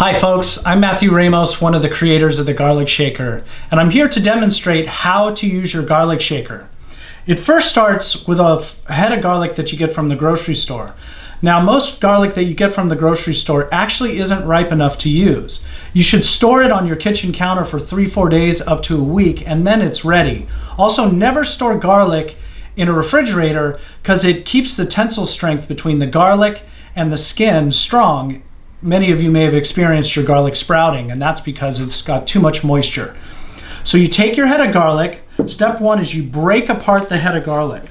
Hi folks, I'm Matthew Ramos, one of the creators of the GarlicShaker, and I'm here to demonstrate how to use your GarlicShaker. It first starts with a head of garlic that you get from the grocery store. Now, most garlic that you get from the grocery store actually isn't ripe enough to use. You should store it on your kitchen counter for 3-4 days up to a week, and then it's ready. Also, never store garlic in a refrigerator because it keeps the tensile strength between the garlic and the skin strong. Many of you may have experienced your garlic sprouting, and that's because it's got too much moisture. So you take your head of garlic. Step one is you break apart the head of garlic.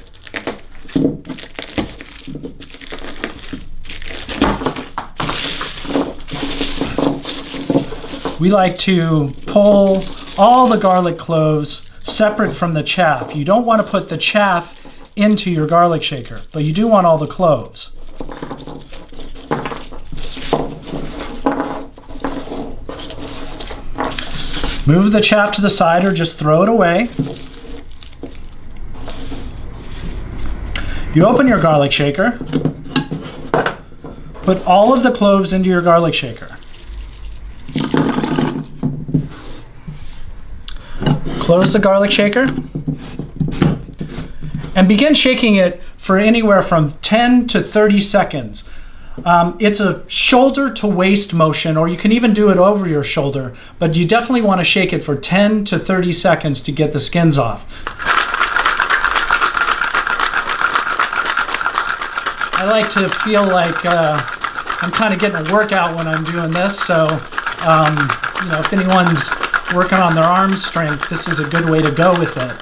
We like to pull all the garlic cloves separate from the chaff. You don't want to put the chaff into your GarlicShaker, but you do want all the cloves. Move the chaff to the side or just throw it away. You open your GarlicShaker. Put all of the cloves into your GarlicShaker. Close the GarlicShaker and begin shaking it for anywhere from 10 to 30 seconds. It's a shoulder to waist motion, or you can even do it over your shoulder, but you definitely want to shake it for 10 to 30 seconds to get the skins off. I like to feel like I'm kind of getting a workout when I'm doing this, so if anyone's working on their arm strength, this is a good way to go with it.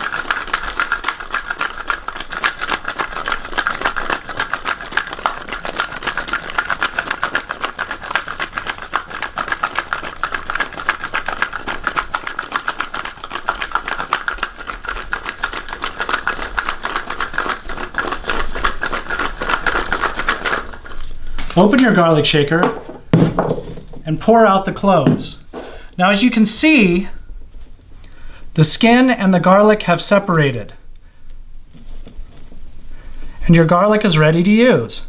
Open your GarlicShaker and pour out the cloves. Now, as you can see, the skin and the garlic have separated, and your garlic is ready to use.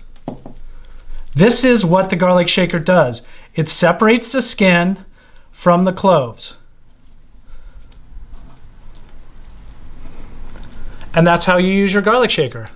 This is what the GarlicShaker does. It separates the skin from the cloves. And that's how you use your GarlicShaker.